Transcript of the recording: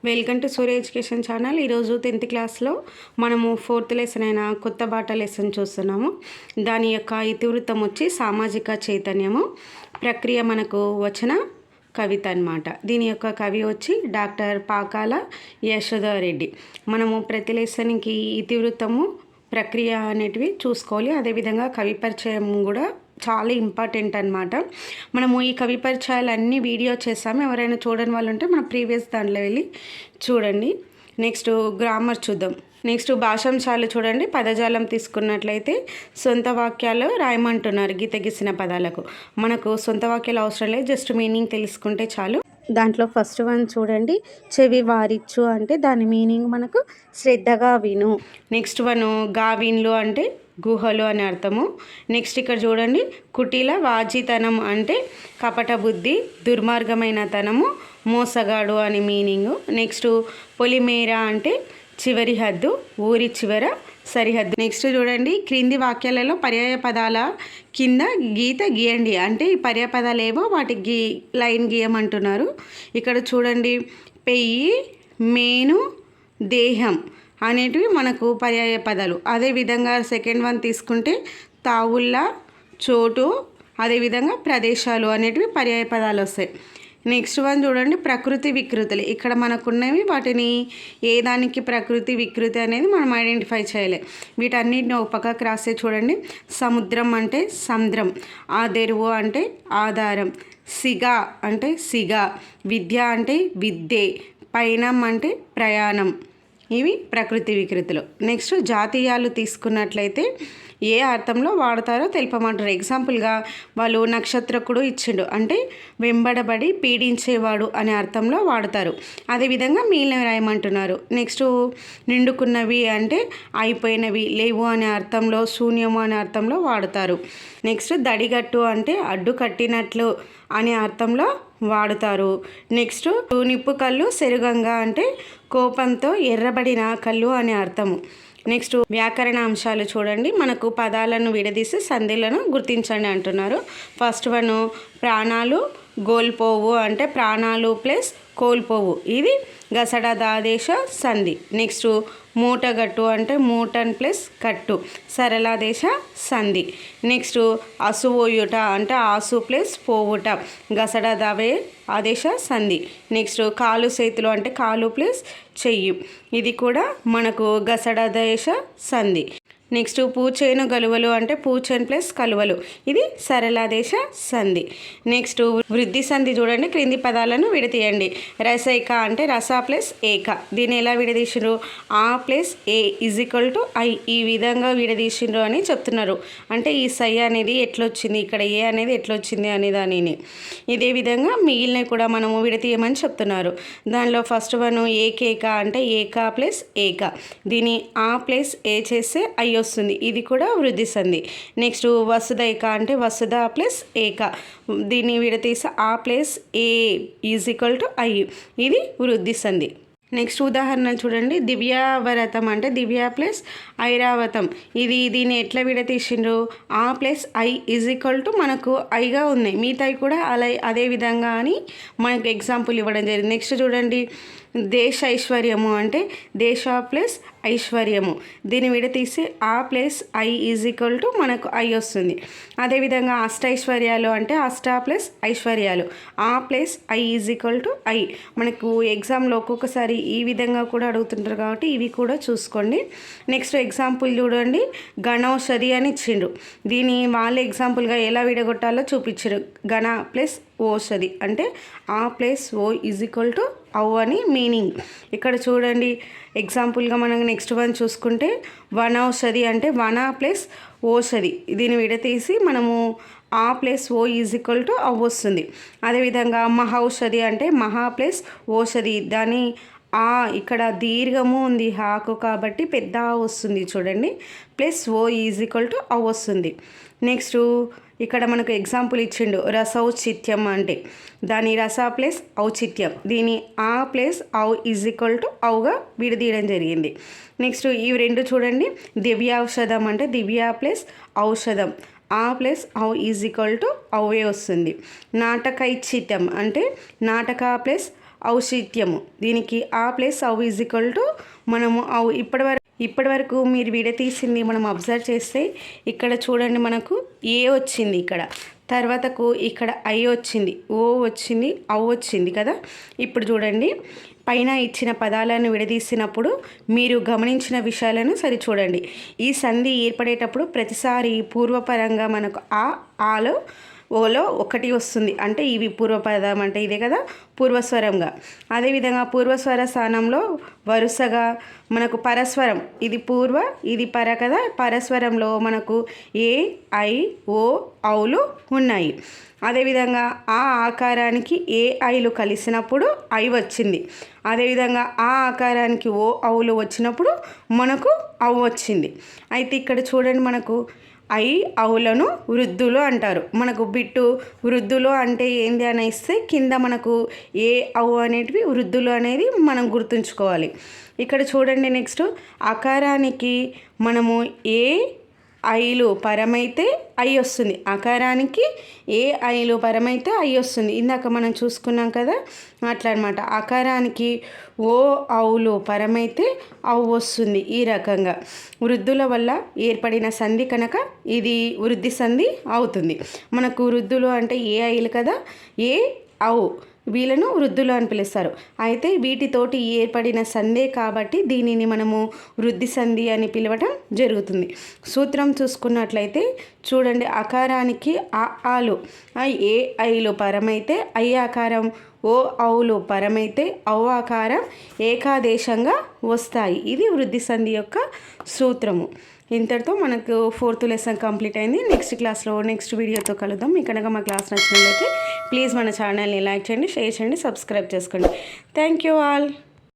Welcome to Surya education channel. ఈరోజు 10th క్లాస్లో మనము 4th లెసన్ అయిన కొత్త బాట లెసన్ చూస్తున్నాము. దాని యొక్క ఇతివృత్తం వచ్చి సామాజిక చైతన్యము, ప్రక్రియ మనకు వచ్చిన కవిత అన్నమాట. దీని యొక్క కవి వచ్చి డాక్టర్ పాకాల యశోదారెడ్డి. మనము ప్రతి లెసన్కి ఇతివృత్తము, ప్రక్రియ అనేటివి చూసుకోవాలి. అదేవిధంగా కవి పరిచయం కూడా చాలా ఇంపార్టెంట్ అనమాట. మనము ఈ కవి పరిచయాలు అన్నీ వీడియో చేసాము. ఎవరైనా చూడని వాళ్ళు ఉంటే మన ప్రీవియస్ దాంట్లో వెళ్ళి చూడండి. నెక్స్ట్ గ్రామర్ చూద్దాం. నెక్స్ట్ భాషాంశాలు చూడండి. పదజాలం తీసుకున్నట్లయితే సొంత వాక్యాలు రాయమంటున్నారు గీత గీసిన పదాలకు. మనకు సొంత వాక్యాలు అవసరం లేదు, జస్ట్ మీనింగ్ తెలుసుకుంటే చాలు. దాంట్లో ఫస్ట్ వన్ చూడండి, చెవి వారిచ్చు అంటే దాని మీనింగ్ మనకు శ్రద్ధగా విను. నెక్స్ట్ వన్ గావిన్లు అంటే గుహలు అని అర్థము. నెక్స్ట్ ఇక్కడ చూడండి, కుటిల వాజితనం అంటే కపట బుద్ధి, దుర్మార్గమైన తనము, మోసగాడు అని మీనింగు. నెక్స్ట్ పొలిమేర అంటే చివరి హద్దు, ఊరి చివర సరిహద్దు. నెక్స్ట్ చూడండి, క్రింది వాక్యాలలో పర్యాయ పదాల కింద గీత గీయండి అంటే ఈ పర్యాయ పదాలు ఏవో వాటికి లైన్ గీయమంటున్నారు. ఇక్కడ చూడండి, పెయ్యి, మేను, దేహం అనేటివి మనకు పర్యాయ పదాలు. అదేవిధంగా సెకండ్ వన్ తీసుకుంటే తావుళ్ళ, చోటు, అదేవిధంగా ప్రదేశాలు అనేటివి పర్యాయ పదాలు వస్తాయి. నెక్స్ట్ వన్ చూడండి, ప్రకృతి వికృతులు. ఇక్కడ మనకున్నవి వాటిని ఏ దానికి ప్రకృతి వికృతి అనేది మనం ఐడెంటిఫై చేయాలి. వీటన్నిటిని ఒక పక్కకు రాస్తే చూడండి, సముద్రం అంటే సంద్రం, ఆదెరువు అంటే ఆధారం, సిగా అంటే సిగ, విద్య అంటే విద్యే, పయనం అంటే ప్రయాణం. ఇవి ప్రకృతి వికృతులు. నెక్స్ట్ జాతీయాలు తీసుకున్నట్లయితే ఏ అర్థంలో వాడతారో తెలుపమంటారు. ఎగ్జాంపుల్గా వాళ్ళు నక్షత్రకుడు ఇచ్చిండు అంటే వెంబడబడి పీడించేవాడు అనే అర్థంలో వాడతారు. అదేవిధంగా మిగిలిన రాయమంటున్నారు. నెక్స్ట్ నిండుకున్నవి అంటే అయిపోయినవి, లేవు అనే అర్థంలో, శూన్యము అనే అర్థంలో వాడతారు. నెక్స్ట్ దడిగట్టు అంటే అడ్డు కట్టినట్లు అనే అర్థంలో వాడుతారు. నెక్స్ట్ నిప్పు కళ్ళు సెరుగంగా అంటే కోపంతో ఎర్రబడిన కళ్ళు అనే అర్థము. నెక్స్ట్ వ్యాకరణ అంశాలు చూడండి. మనకు పదాలను విడదీసి సంధిలను గుర్తించండి అంటున్నారు. ఫస్ట్ వన్ ప్రాణాలు గోల్పోవు అంటే ప్రాణాలు ప్లస్ కోల్పోవు, ఇది గసడదాదేశ సంధి. నెక్స్ట్ మూటగట్టు అంటే మూటన్ ప్లస్ కట్టు, సరళాదేశ సంధి. నెక్స్ట్ అసువోయుట అంటే ఆసు ప్లస్ పోవుట, గసడదావే ఆదేశ సంధి. నెక్స్ట్ కాలు చేతులు అంటే కాలు ప్లస్ చెయ్యి, ఇది కూడా మనకు గసడదేశ సంధి. నెక్స్ట్ పూచేను గలువలు అంటే పూచెన్ ప్లస్ కలువలు, ఇది సరళాదేశ సంధి. నెక్స్ట్ వృద్ధి సంధి చూడండి. క్రింది పదాలను విడతీయండి. రసైక అంటే రస ప్లస్ ఏక, దీన్ని ఎలా విడదీసిండ్రు, ఆ plus A is equal to I, ఈ విధంగా విడదీసిండ్రు అని చెప్తున్నారు. అంటే ఈ సై అనేది ఎట్లొచ్చింది, ఇక్కడ ఏ అనేది ఎట్లొచ్చింది అనే దానిని. ఇదే విధంగా మిగిలినవి కూడా మనము విడతీయమని చెప్తున్నారు. దానిలో ఫస్ట్ వన్ ఏకేక అంటే ఏక ప్లస్ ఏక, దీని ఆ ప్లస్ ఏ చేస్తే ఐ వస్తుంది, ఇది కూడా వృద్ధి సంధి. నెక్స్ట్ వసుదైక అంటే వసుధ ప్లస్ ఏక, దీన్ని విడతీసి ఆ plus A is equal to I, ఇది వృద్ధి సంధి. నెక్స్ట్ ఉదాహరణ చూడండి, దివ్యావరతం అంటే దివ్య ప్లస్ ఐరావతం, దీన్ని ఎట్లా విడతీసిండ్రు, ఆ plus I is equal to మనకు ఐగా ఉన్నాయి, మిగతాయి కూడా అలా అదే విధంగా అని మనకు ఎగ్జాంపుల్ ఇవ్వడం జరిగింది. నెక్స్ట్ చూడండి, దేశ ఐశ్వర్యము అంటే దేశ ప్లస్ ఐశ్వర్యము, దీన్ని విడతీసి ఆ plus I is equal to మనకు ఐ వస్తుంది. అదేవిధంగా అష్టైశ్వర్యాలు అంటే అష్ట ప్లస్ ఐశ్వర్యాలు, ఆ plus I is equal to I. మనకు ఎగ్జామ్లో ఒక్కొక్కసారి ఈ విధంగా కూడా అడుగుతుంటారు కాబట్టి ఇవి కూడా చూసుకోండి. నెక్స్ట్ ఎగ్జాంపుల్ చూడండి, గణౌషధి అని ఇచ్చిండ్రు, దీన్ని వాళ్ళ ఎగ్జాంపుల్గా ఎలా విడగొట్టాలో చూపించారు. గణ ప్లస్ ఓషధి అంటే ఆ ప్లస్ ఓ ఈజ్ ఈక్వల్ టు ఔ అని మీనింగ్. ఇక్కడ చూడండి ఎగ్జాంపుల్గా మనం నెక్స్ట్ వన్ చూసుకుంటే వనౌషధి అంటే వన ప్లస్ ఓషధి, దీన్ని విడతీసి మనము ఆ ప్లస్ ఓ ఈజ్ ఈక్వల్ టు ఔ వస్తుంది. అదేవిధంగా మహౌషధి అంటే మహా ప్లస్ ఓషధి, దాని ఆ ఇక్కడ దీర్ఘము ఉంది హాకు కాబట్టి పెద్ద ఆ వస్తుంది చూడండి, ప్లస్ ఓ ఈజ్ ఈక్వల్ టు ఔ వస్తుంది. నెక్స్ట్ ఇక్కడ మనకు ఎగ్జాంపుల్ ఇచ్చిండు, రసౌచిత్యం అంటే దాని రస ప్లస్ ఔచిత్యం, దీని ఆ ప్లస్ ఔ ఈజ్ ఈక్వల్ టు ఔగా విడదీయడం జరిగింది. నెక్స్ట్ ఇవి రెండు చూడండి, దివ్యాఔషధం అంటే దివ్య ప్లస్ ఔషధం, ఆ ప్లస్ ఔ ఈజ్ ఈక్వల్ టు ఔవే వస్తుంది. నాటకైచిత్యం అంటే నాటక ప్లస్ ఔషిత్యము. దీనికి ఆ ప్లస్ ఔ ఈజ్ ఈక్వల్ టు మనము ఔ. ఇప్పటి వరకు మీరు విడతీసింది మనం అబ్జర్వ్ చేస్తే ఇక్కడ చూడండి, మనకు ఏ వచ్చింది, ఇక్కడ తర్వాతకు ఇక్కడ ఐ వచ్చింది, ఓ వచ్చింది, ఔ వచ్చింది కదా. ఇప్పుడు చూడండి, పైన ఇచ్చిన పదాలను విడదీసినప్పుడు మీరు గమనించిన విషయాలను సరి చూడండి. ఈ సంధి ఏర్పడేటప్పుడు ప్రతిసారి పూర్వపరంగా మనకు ఆలో ఓలో ఒకటి వస్తుంది, అంటే ఇవి పూర్వపదం అంటే ఇదే కదా పూర్వస్వరంగా. అదేవిధంగా పూర్వస్వర స్థానంలో వరుసగా మనకు పరస్వరం, ఇది పూర్వ ఇది పర కదా. పరస్వరంలో మనకు ఏ ఐ ఓ ఔలు ఉన్నాయి. అదేవిధంగా ఆ ఆకారానికి ఏ ఐలు కలిసినప్పుడు ఐ వచ్చింది. అదేవిధంగా ఆ ఆకారానికి ఓ ఔలు వచ్చినప్పుడు మనకు ఔ వచ్చింది. అయితే ఇక్కడ చూడండి, మనకు ఐ ఔలను వృద్ధులు అంటారు. మనకు బిట్టు వృద్ధులు అంటే ఏంది అని ఇస్తే కింద మనకు ఏ ఔ అనేటివి వృద్ధులు అనేది మనం గుర్తుంచుకోవాలి. ఇక్కడ చూడండి, నెక్స్ట్ ఆకారానికి మనము ఏ ఐలు పరమైతే ఐ వస్తుంది. ఆకారానికి ఏ ఐలు పరమైతే ఐ వస్తుంది. ఇందాక మనం చూసుకున్నాం కదా, అట్లా అనమాట. ఆకారానికి ఓ ఔలు పరమైతే ఔ వస్తుంది. ఈ రకంగా వృద్ధుల వల్ల ఏర్పడిన సంధి కనుక ఇది వృద్ధి సంధి అవుతుంది. మనకు వృద్ధులు అంటే ఏ ఐలు కదా, ఏ ఔ, వీళ్ళను వృద్ధులు అని పిలుస్తారు. అయితే వీటితోటి ఏర్పడిన సంధే కాబట్టి దీనిని మనము వృద్ధి సంధి అని పిలవటం జరుగుతుంది. సూత్రం చూసుకున్నట్లయితే చూడండి, ఆకారానికి ఆలు ఏ ఐలు పరమైతే ఐ ఆకారం ఓ ఔలు పరమైతే ఔ ఆకారం ఏకాదేశంగా వస్తాయి. ఇది వృద్ధి సంధి యొక్క సూత్రము. ఇంతటితో మనకు 4th లెసన్ కంప్లీట్ అయింది. నెక్స్ట్ క్లాస్లో నెక్స్ట్ వీడియోతో కలుద్దాం. మీకు కనుక మా క్లాస్ నచ్చినట్లయితే ప్లీజ్ మన ఛానల్ని లైక్ చేయండి, షేర్ చేయండి, సబ్స్క్రైబ్ చేసుకోండి. Thank you all.